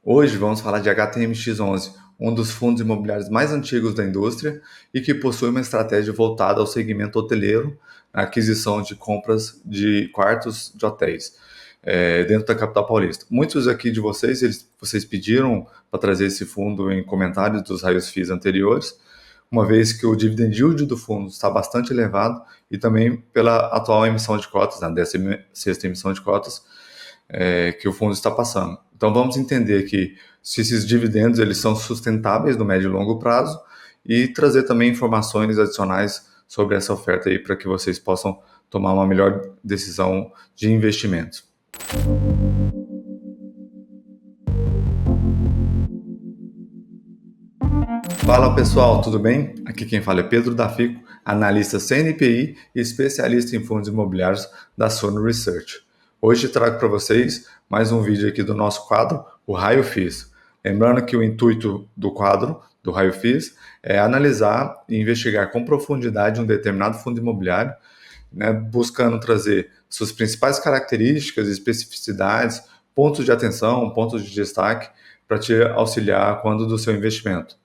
Hoje vamos falar de HTMX11, um dos fundos imobiliários mais antigos da indústria e que possui uma estratégia voltada ao segmento hoteleiro, na aquisição de compras de quartos de hotéis dentro da capital paulista. Muitos aqui de vocês, vocês pediram para trazer esse fundo em comentários dos raios FIIs anteriores, uma vez que o dividend yield do fundo está bastante elevado e também pela atual emissão de cotas, né, dessa sexta emissão de cotas, que o fundo está passando. Então vamos entender que se esses dividendos eles são sustentáveis no médio e longo prazo e trazer também informações adicionais sobre essa oferta aí para que vocês possam tomar uma melhor decisão de investimento. Fala pessoal, tudo bem? Aqui quem fala é Pedro da Fico, analista CNPI e especialista em fundos imobiliários da Suno Research. Hoje trago para vocês mais um vídeo aqui do nosso quadro, o Raio FIIs. Lembrando que o intuito do quadro, do Raio FIIs, é analisar e investigar com profundidade um determinado fundo imobiliário, né, buscando trazer suas principais características, especificidades, pontos de atenção, pontos de destaque, para te auxiliar quando do seu investimento.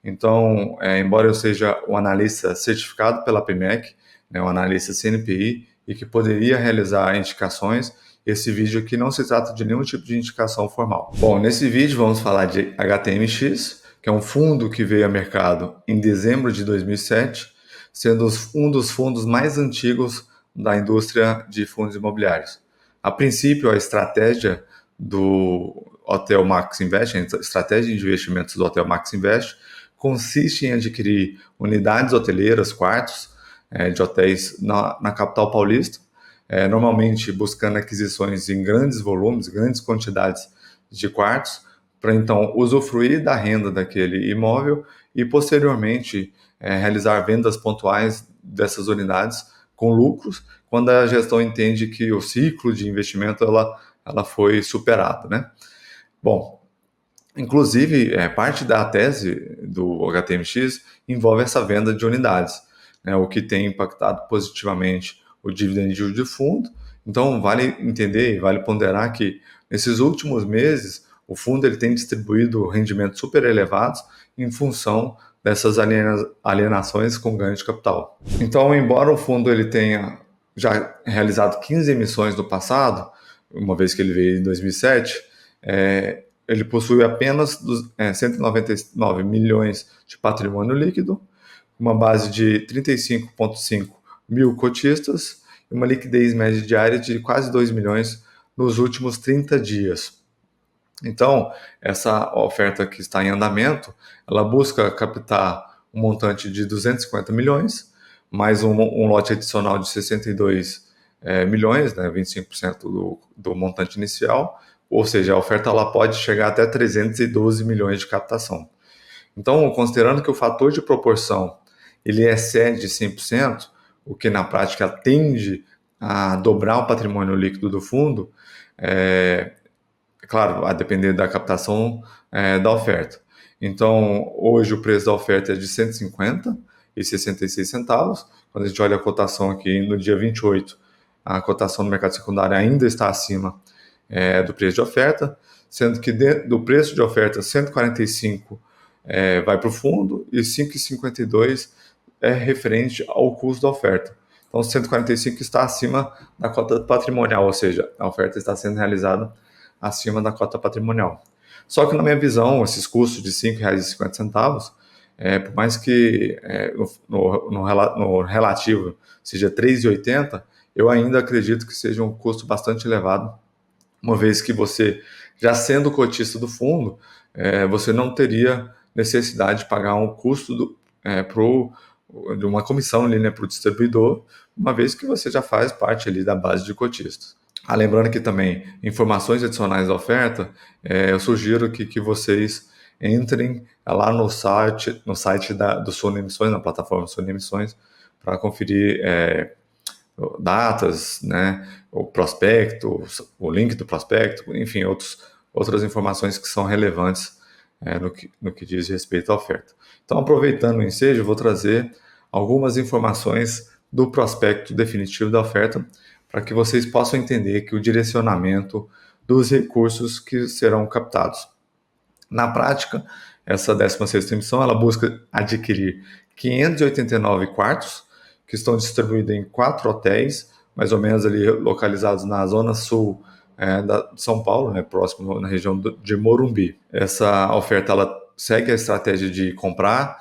Então, embora eu seja um analista certificado pela PMEC, né, um analista CNPI, e que poderia realizar indicações, esse vídeo aqui não se trata de nenhum tipo de indicação formal. Bom, nesse vídeo vamos falar de HTMX, que é um fundo que veio ao mercado em dezembro de 2007, sendo um dos fundos mais antigos da indústria de fundos imobiliários. A princípio, a estratégia do Hotel Max Invest, a estratégia de investimentos do Hotel Max Invest, consiste em adquirir unidades hoteleiras, quartos de hotéis na capital paulista, normalmente buscando aquisições em grandes volumes, grandes quantidades de quartos, para então usufruir da renda daquele imóvel e posteriormente realizar vendas pontuais dessas unidades com lucros, quando a gestão entende que o ciclo de investimento ela foi superado, né? Bom, inclusive, parte da tese do HTMX envolve essa venda de unidades, né, o que tem impactado positivamente o dividend yield do fundo. Então, vale entender e vale ponderar que, nesses últimos meses, o fundo ele tem distribuído rendimentos super elevados em função dessas alienações com ganho de capital. Então, embora o fundo ele tenha já realizado 15 emissões no passado, uma vez que ele veio em 2007, ele possui apenas 199 milhões de patrimônio líquido, uma base de 35,5 mil cotistas e uma liquidez média diária de quase 2 milhões nos últimos 30 dias. Então, essa oferta que está em andamento, ela busca captar um montante de 250 milhões, mais um lote adicional de 62 milhões, né, 25% do montante inicial, ou seja, a oferta ela pode chegar até 312 milhões de captação. Então, considerando que o fator de proporção ele excede 100%, o que na prática tende a dobrar o patrimônio líquido do fundo, claro, a depender da captação da oferta. Então, hoje o preço da oferta é de R$ 150,66. Quando a gente olha a cotação aqui no dia 28, a cotação no mercado secundário ainda está acima do preço de oferta, sendo que do preço de oferta 145 vai para o fundo e 5,52 é referente ao custo da oferta. Então 145 está acima da cota patrimonial, ou seja, a oferta está sendo realizada acima da cota patrimonial. Só que na minha visão, esses custos de R$ 5,50, por mais que no relativo seja R$ 3,80, eu ainda acredito que seja um custo bastante elevado, uma vez que você, já sendo cotista do fundo, você não teria necessidade de pagar um custo de uma comissão ali, né, para o distribuidor, uma vez que você já faz parte ali da base de cotistas. Lembrando que também, informações adicionais da oferta, eu sugiro que vocês entrem lá no site do Suno Emissões, na plataforma Suno Emissões, para conferir datas, né, o prospecto, o link do prospecto, enfim, outras informações que são relevantes no que diz respeito à oferta. Então, aproveitando o ensejo, eu vou trazer algumas informações do prospecto definitivo da oferta para que vocês possam entender que o direcionamento dos recursos que serão captados. Na prática, essa 16ª emissão ela busca adquirir 589 quartos que estão distribuídos em 4 hotéis, mais ou menos ali localizados na zona sul de São Paulo, né, próximo na região de Morumbi. Essa oferta ela segue a estratégia de comprar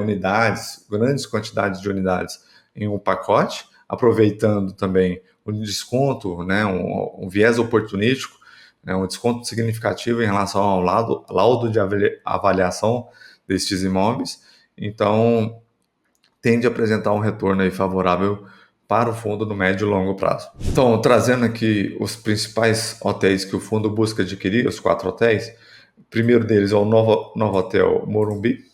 unidades, grandes quantidades de unidades em um pacote, aproveitando também o desconto, né, um viés oportunístico, né, um desconto significativo em relação ao laudo de avaliação destes imóveis. Então, tende a apresentar um retorno aí favorável para o fundo no médio e longo prazo. Então, trazendo aqui os principais hotéis que o fundo busca adquirir, os 4 hotéis. O primeiro deles é o Novotel Morumbi.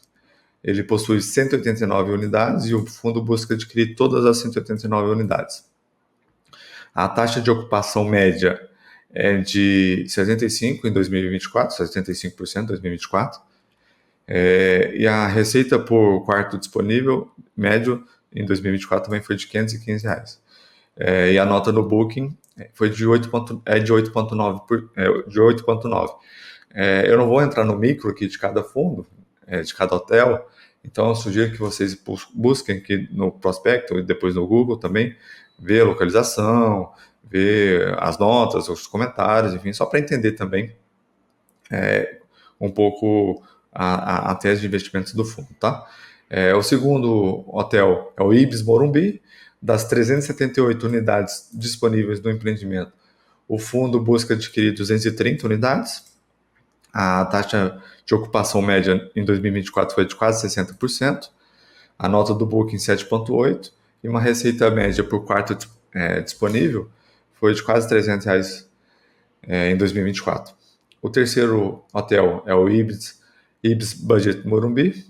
Ele possui 189 unidades e o fundo busca adquirir todas as 189 unidades. A taxa de ocupação média é de 75% em 2024, 75% em 2024. E a receita por quarto disponível, médio, em 2024 também foi de R$515. E a nota no Booking foi de 8,9. Eu não vou entrar no micro aqui de cada fundo, de cada hotel, então eu sugiro que vocês busquem aqui no prospecto e depois no Google também, ver a localização, ver as notas, os comentários, enfim, só para entender também um pouco a tese de investimentos do fundo, tá? O segundo hotel é o Ibis Morumbi. Das 378 unidades disponíveis no empreendimento, o fundo busca adquirir 230 unidades. A taxa de ocupação média em 2024 foi de quase 60%. A nota do Booking 7,8 e uma receita média por quarto disponível foi de quase R$300 em 2024. O terceiro hotel é o Ibis Budget Morumbi,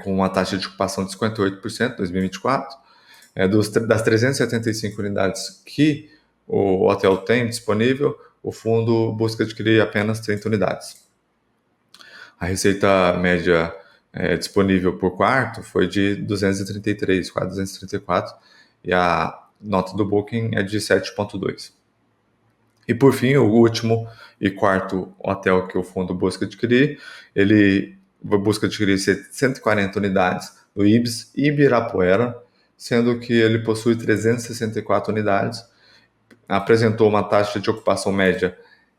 com uma taxa de ocupação de 58% em 2024. Das 375 unidades que o hotel tem disponível, o fundo busca adquirir apenas 30 unidades. A receita média disponível por quarto foi de 233, quase 234, e a nota do Booking é de 7,2. E por fim, o último e quarto hotel que o fundo busca adquirir, ele busca adquirir 140 unidades no Ibis Ibirapuera, sendo que ele possui 364 unidades, apresentou uma taxa de ocupação média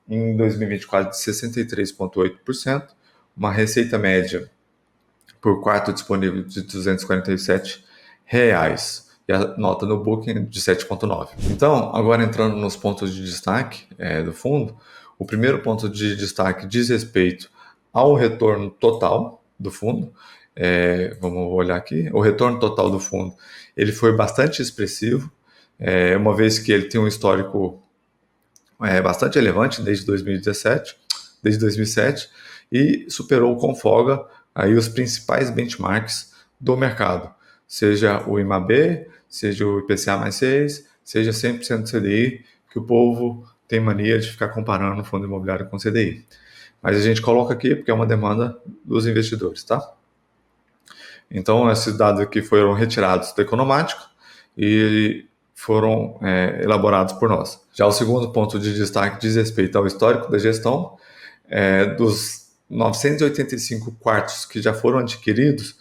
em 2024 de 63,8%, uma receita média por quarto disponível de R$247, e a nota no Booking de 7,9. Então, agora entrando nos pontos de destaque do fundo, o primeiro ponto de destaque diz respeito ao retorno total do fundo. Vamos olhar aqui. O retorno total do fundo ele foi bastante expressivo, uma vez que ele tem um histórico bastante relevante desde 2017, desde 2007, e superou com folga aí os principais benchmarks do mercado, seja o IMAB, seja o IPCA mais 6, seja 100% CDI, que o povo tem mania de ficar comparando o fundo imobiliário com CDI. Mas a gente coloca aqui porque é uma demanda dos investidores, tá? Então, esses dados aqui foram retirados do Economático e foram elaborados por nós. Já o segundo ponto de destaque diz respeito ao histórico da gestão. Dos 985 quartos que já foram adquiridos,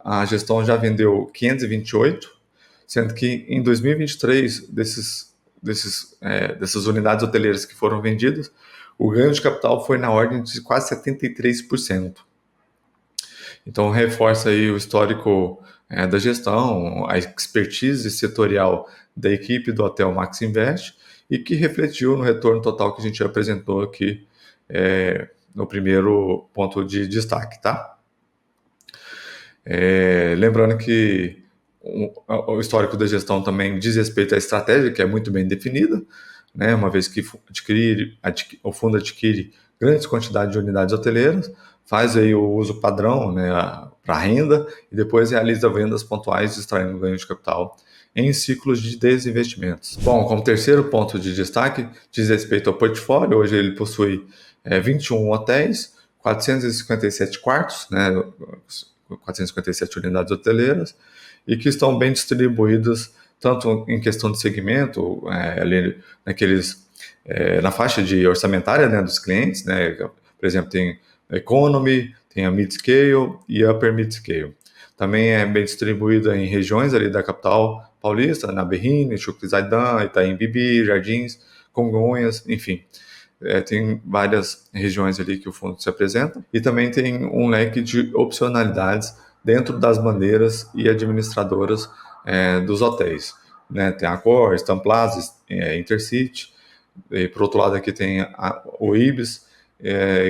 a gestão já vendeu 528, sendo que em 2023, dessas unidades hoteleiras que foram vendidas, o ganho de capital foi na ordem de quase 73%. Então, reforça aí o histórico da gestão, a expertise setorial da equipe do Hotel Max Invest e que refletiu no retorno total que a gente apresentou aqui no primeiro ponto de destaque, tá? Lembrando que o histórico da gestão também diz respeito à estratégia, que é muito bem definida, né? Uma vez que o fundo adquire grandes quantidades de unidades hoteleiras, faz aí o uso padrão, né, para renda e depois realiza vendas pontuais extraindo ganho de capital em ciclos de desinvestimentos. Bom, como terceiro ponto de destaque, diz respeito ao portfólio. Hoje ele possui 21 hotéis, 457 quartos, né, 457 unidades hoteleiras, e que estão bem distribuídas tanto em questão de segmento, ali na faixa de orçamentária, né, dos clientes, né, Por exemplo, tem a Economy, tem a Mid-Scale e a Upper Mid-Scale. Também é bem distribuída em regiões ali da capital paulista, na Berrini, Chucrizaidan, Itaim Bibi, Jardins, Congonhas, enfim. Tem várias regiões ali que o fundo se apresenta e também tem um leque de opcionalidades dentro das bandeiras e administradoras dos hotéis. Né? Tem a Accor, Stan Plaza, Intercity, e por outro lado aqui tem o Ibis,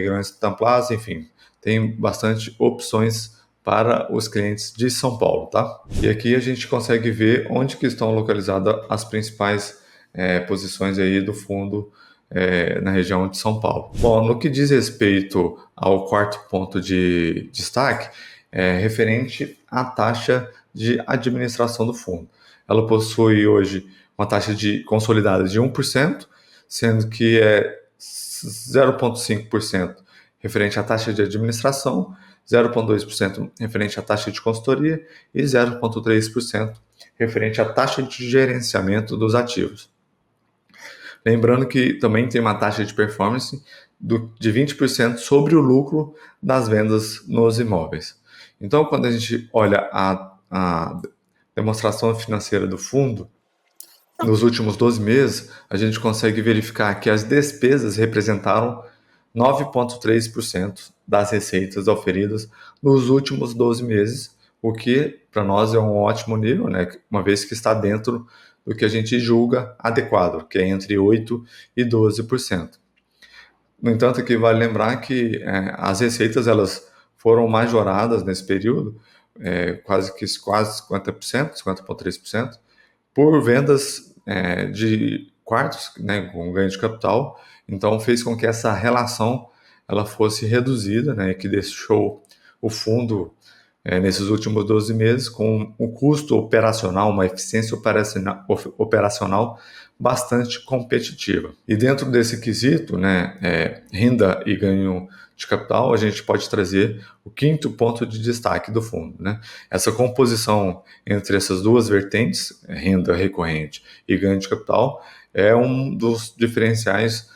Grand Stan Plaza, enfim, tem bastante opções para os clientes de São Paulo, tá? E aqui a gente consegue ver onde que estão localizadas as principais posições aí do fundo na região de São Paulo. Bom, no que diz respeito ao quarto ponto de destaque, referente à taxa de administração do fundo. Ela possui hoje uma taxa de consolidada de 1%, sendo que é 0,5% referente à taxa de administração, 0,2% referente à taxa de consultoria e 0,3% referente à taxa de gerenciamento dos ativos. Lembrando que também tem uma taxa de performance de 20% sobre o lucro das vendas nos imóveis. Então, quando a gente olha a demonstração financeira do fundo, nos últimos 12 meses, a gente consegue verificar que as despesas representaram 9,3% das receitas oferidas nos últimos 12 meses, o que para nós é um ótimo nível, né? Uma vez que está dentro do que a gente julga adequado, que é entre 8% e 12%. No entanto, aqui vale lembrar que as receitas elas foram majoradas nesse período, quase 50%, 50,3%, por vendas de quartos, né, com ganho de capital. Então fez com que essa relação ela fosse reduzida, né, que deixou o fundo nesses últimos 12 meses com um custo operacional, uma eficiência operacional bastante competitiva. E dentro desse quesito, né, renda e ganho de capital, a gente pode trazer o quinto ponto de destaque do fundo. Né? Essa composição entre essas duas vertentes, renda recorrente e ganho de capital, é um dos diferenciais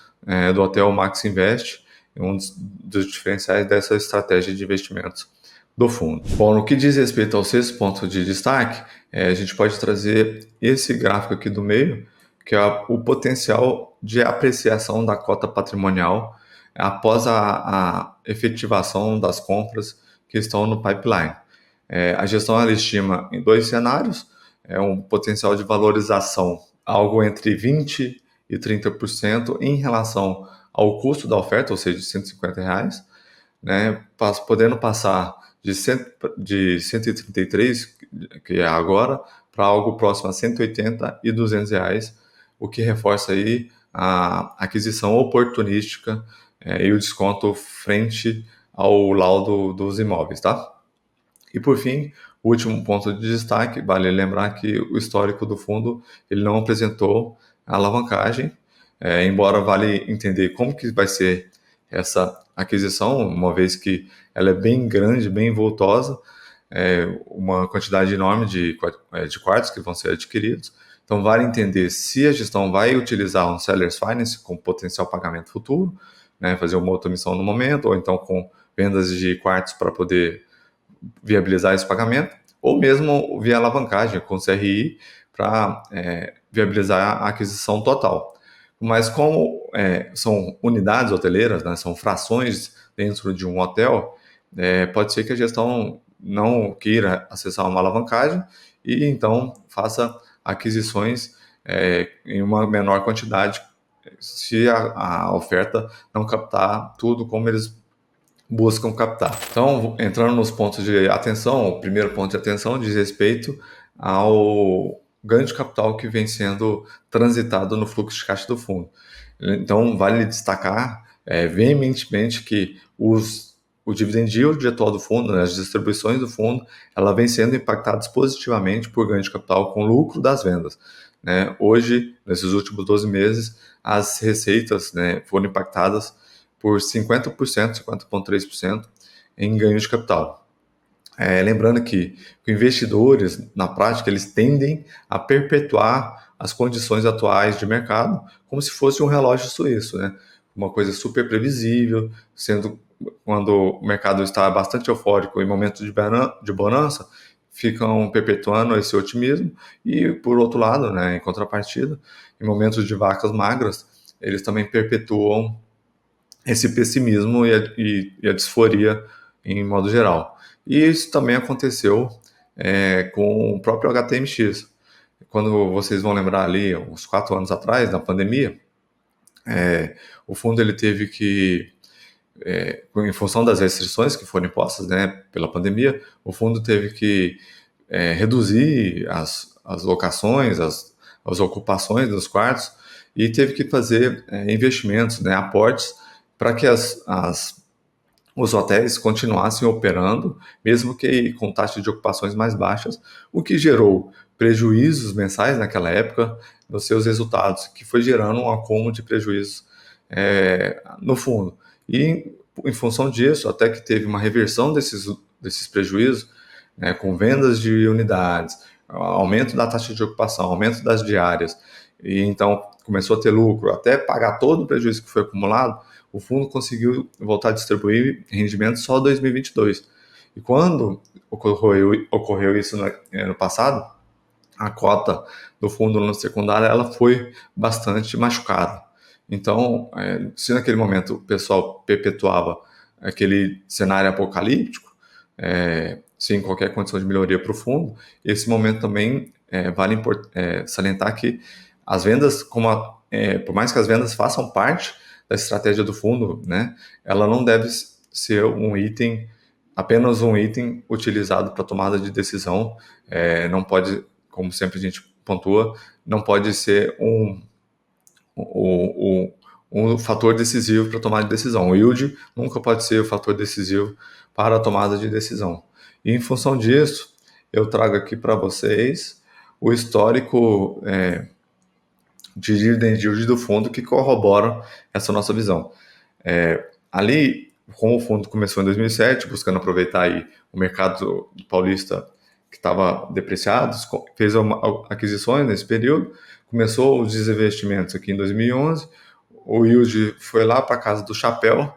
do Hotel Max Invest, um dos diferenciais dessa estratégia de investimentos do fundo. Bom, no que diz respeito ao sexto ponto de destaque, a gente pode trazer esse gráfico aqui do meio, que é o potencial de apreciação da cota patrimonial após a efetivação das compras que estão no pipeline. A gestão ela estima em dois cenários, um potencial de valorização algo entre 20% e 30% em relação ao custo da oferta, ou seja, de R$ 150, né, podendo passar de 133, que é agora, para algo próximo a 180 e R$ 200, o que reforça aí a aquisição oportunística e o desconto frente ao laudo dos imóveis, tá? E por fim, o último ponto de destaque, vale lembrar que o histórico do fundo ele não apresentou alavancagem, embora vale entender como que vai ser essa aquisição, uma vez que ela é bem grande, bem voltosa, uma quantidade enorme de quartos que vão ser adquiridos. Então, vale entender se a gestão vai utilizar um Seller's Finance com potencial pagamento futuro, né, fazer uma outra missão no momento, ou então com vendas de quartos para poder viabilizar esse pagamento, ou mesmo via alavancagem com CRI para viabilizar a aquisição total. Mas como são unidades hoteleiras, né, são frações dentro de um hotel, pode ser que a gestão não queira acessar uma alavancagem e então faça aquisições em uma menor quantidade se a oferta não captar tudo como eles buscam captar. Então, entrando nos pontos de atenção, o primeiro ponto de atenção diz respeito ao ganho de capital que vem sendo transitado no fluxo de caixa do fundo. Então, vale destacar veementemente que o dividend yield atual do fundo, né, as distribuições do fundo, ela vem sendo impactadas positivamente por ganho de capital com lucro das vendas. Né? Hoje, nesses últimos 12 meses, as receitas, né, foram impactadas por 50%, 50,3% em ganho de capital. Lembrando que investidores, na prática, eles tendem a perpetuar as condições atuais de mercado como se fosse um relógio suíço, né? uma coisa super previsível, sendo quando o mercado está bastante eufórico em momentos de bonança, ficam perpetuando esse otimismo e, por outro lado, né, em contrapartida, em momentos de vacas magras, eles também perpetuam esse pessimismo e a disforia em modo geral. E isso também aconteceu com o próprio HTMX. Quando vocês vão lembrar ali, uns 4 anos atrás, na pandemia, o fundo ele teve que, em função das restrições que foram impostas, né, pela pandemia, o fundo teve que reduzir as locações, as ocupações dos quartos e teve que fazer investimentos, né, aportes para que os hotéis continuassem operando, mesmo que com taxas de ocupações mais baixas, o que gerou prejuízos mensais naquela época nos seus resultados, que foi gerando um acúmulo de prejuízos no fundo. E em função disso, até que teve uma reversão desses prejuízos, né, com vendas de unidades, aumento da taxa de ocupação, aumento das diárias, e então começou a ter lucro, até pagar todo o prejuízo que foi acumulado, o fundo conseguiu voltar a distribuir rendimentos só em 2022. E quando ocorreu isso no ano passado, a cota do fundo no secundário ela foi bastante machucada. Então, se naquele momento o pessoal perpetuava aquele cenário apocalíptico, sem qualquer condição de melhoria para o fundo, esse momento também vale salientar que as vendas, por mais que as vendas façam parte da estratégia do fundo, né, ela não deve ser apenas um item utilizado para tomada de decisão, não pode, como sempre a gente pontua, não pode ser um fator decisivo para a tomada de decisão. O yield nunca pode ser o fator decisivo para a tomada de decisão. E em função disso, eu trago aqui para vocês o histórico de dividend yield do fundo que corrobora essa nossa visão. Ali, como o fundo começou em 2007, buscando aproveitar aí o mercado paulista que estava depreciado, fez aquisições nesse período, começou os desinvestimentos aqui em 2011, o yield foi lá para a casa do chapéu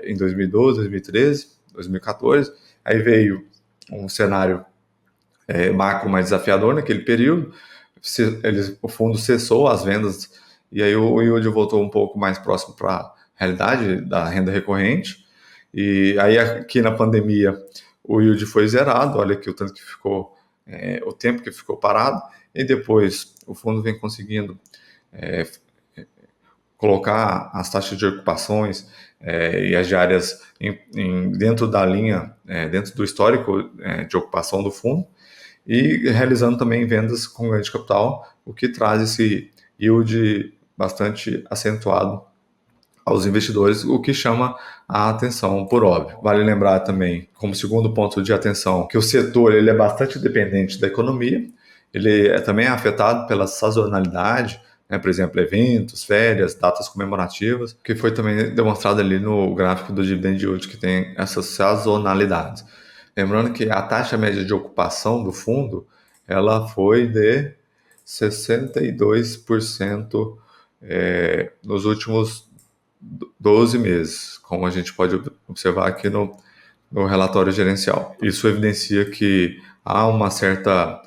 em 2012, 2013, 2014, aí veio um cenário macro mais desafiador naquele período, o fundo cessou as vendas e aí o yield voltou um pouco mais próximo para a realidade da renda recorrente, e aí aqui na pandemia o yield foi zerado, olha aqui o tanto que ficou, o tempo que ficou parado, e depois o fundo vem conseguindo colocar as taxas de ocupações e as diárias dentro da linha, dentro do histórico de ocupação do fundo, e realizando também vendas com ganho de capital, o que traz esse yield bastante acentuado aos investidores, o que chama a atenção, por óbvio. Vale lembrar também, como segundo ponto de atenção, que o setor ele é bastante dependente da economia, ele também é afetado pela sazonalidade, né, por exemplo, eventos, férias, datas comemorativas, que foi também demonstrado ali no gráfico do dividend yield, que tem essas sazonalidades. Lembrando que a taxa média de ocupação do fundo ela foi de 62% nos últimos 12 meses, como a gente pode observar aqui no relatório gerencial. Isso evidencia que há uma certa,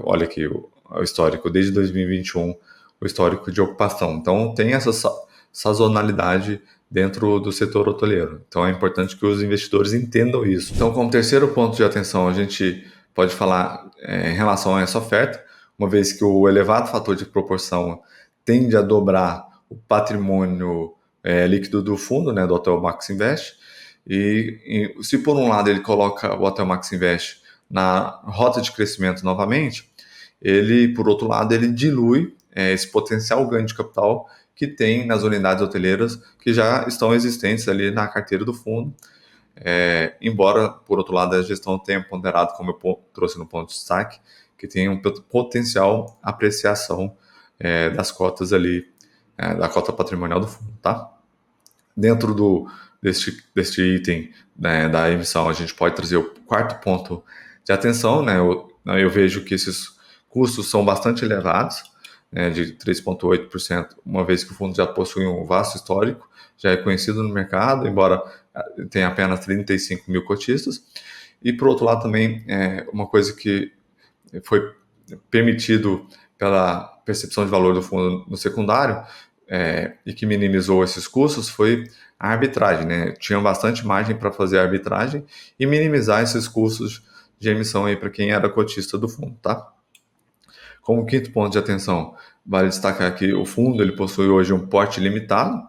olha aqui o histórico, desde 2021, o histórico de ocupação. Então, tem essa sazonalidade dentro do setor hoteleiro. Então, é importante que os investidores entendam isso. Então, como terceiro ponto de atenção, a gente pode falar em relação a essa oferta, uma vez que o elevado fator de proporção tende a dobrar o patrimônio líquido do fundo, né, do Hotel Max Invest, e se por um lado ele coloca o Hotel Max Invest na rota de crescimento novamente, ele, por outro lado, ele dilui esse potencial ganho de capital que tem nas unidades hoteleiras que já estão existentes ali na carteira do fundo, embora, por outro lado, a gestão tenha ponderado, como eu trouxe no ponto de destaque, que tem um potencial apreciação das cotas ali, da cota patrimonial do fundo, tá? Dentro deste item, né, da emissão, a gente pode trazer o quarto ponto de atenção, né? Eu vejo que esses custos são bastante elevados, né, de 3,8%, uma vez que o fundo já possui um vasto histórico, já é conhecido no mercado, embora tenha apenas 35 mil cotistas. E, por outro lado, também uma coisa que foi permitido pela percepção de valor do fundo no secundário e que minimizou esses custos foi a arbitragem, né? Tinha bastante margem para fazer a arbitragem e minimizar esses custos de emissão aí para quem era cotista do fundo, tá? Como quinto ponto de atenção, vale destacar que o fundo ele possui hoje um porte limitado,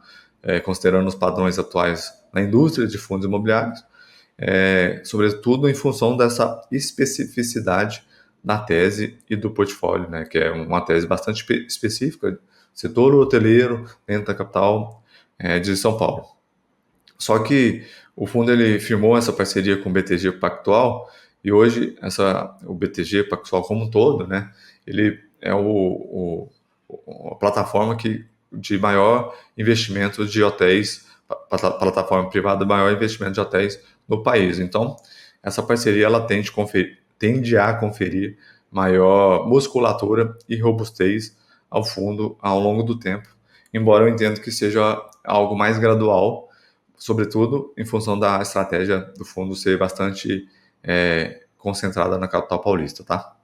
considerando os padrões atuais na indústria de fundos imobiliários, sobretudo em função dessa especificidade da tese e do portfólio, né, que é uma tese bastante específica, setor hoteleiro, dentro da capital de São Paulo. Só que o fundo ele firmou essa parceria com o BTG Pactual e hoje o BTG Pactual como um todo, né, ele é a plataforma de maior investimento de hotéis, plataforma privada de maior investimento de hotéis no país. Então, essa parceria ela tende a conferir maior musculatura e robustez ao fundo ao longo do tempo, embora eu entenda que seja algo mais gradual, sobretudo em função da estratégia do fundo ser bastante concentrada na capital paulista, tá?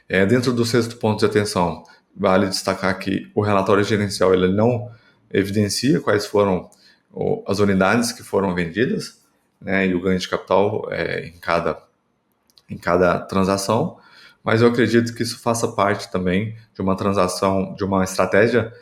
Dentro do sexto ponto de atenção, vale destacar que o relatório gerencial ele não evidencia quais foram as unidades que foram vendidas, né, e o ganho de capital em cada transação, mas eu acredito que isso faça parte também de uma transação, de uma estratégia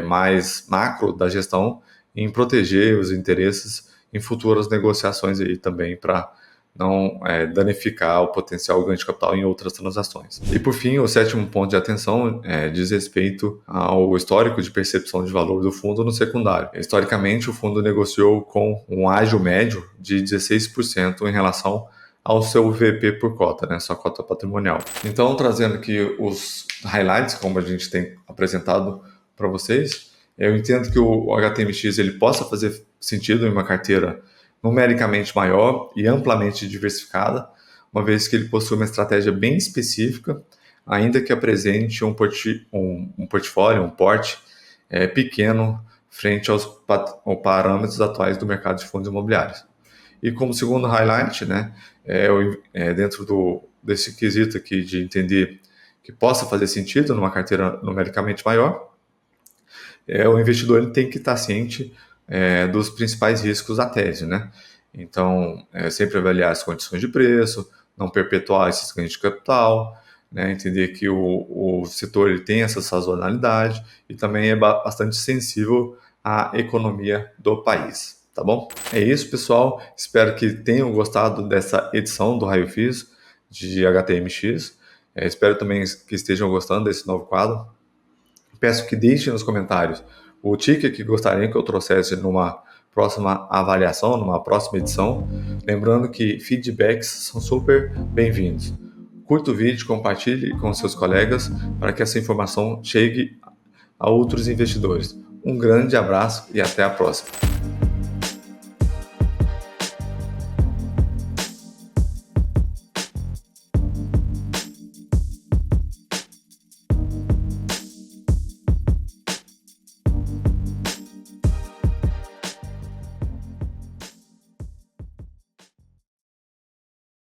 mais macro da gestão em proteger os interesses em futuras negociações aí também para não danificar o potencial ganho de capital em outras transações. E por fim, o sétimo ponto de atenção diz respeito ao histórico de percepção de valor do fundo no secundário. Historicamente, o fundo negociou com um ágio médio de 16% em relação ao seu VP por cota, né, sua cota patrimonial. Então, trazendo aqui os highlights, como a gente tem apresentado para vocês, eu entendo que o HTMX ele possa fazer sentido em uma carteira numericamente maior e amplamente diversificada, uma vez que ele possui uma estratégia bem específica, ainda que apresente um portfólio, um porte pequeno frente aos parâmetros atuais do mercado de fundos imobiliários. E como segundo highlight, né, dentro desse quesito aqui de entender que possa fazer sentido numa carteira numericamente maior, o investidor ele tem que estar ciente dos principais riscos da tese, né? Então, sempre avaliar as condições de preço, não perpetuar esses ganhos de capital, né? Entender que o setor ele tem essa sazonalidade e também é bastante sensível à economia do país, tá bom? É isso, pessoal. Espero que tenham gostado dessa edição do Raio X de HTMX. Espero também que estejam gostando desse novo quadro. Peço que deixem nos comentários o ticket que gostariam que eu trouxesse numa próxima avaliação, numa próxima edição. Lembrando que feedbacks são super bem-vindos. Curta o vídeo, compartilhe com seus colegas para que essa informação chegue a outros investidores. Um grande abraço e até a próxima.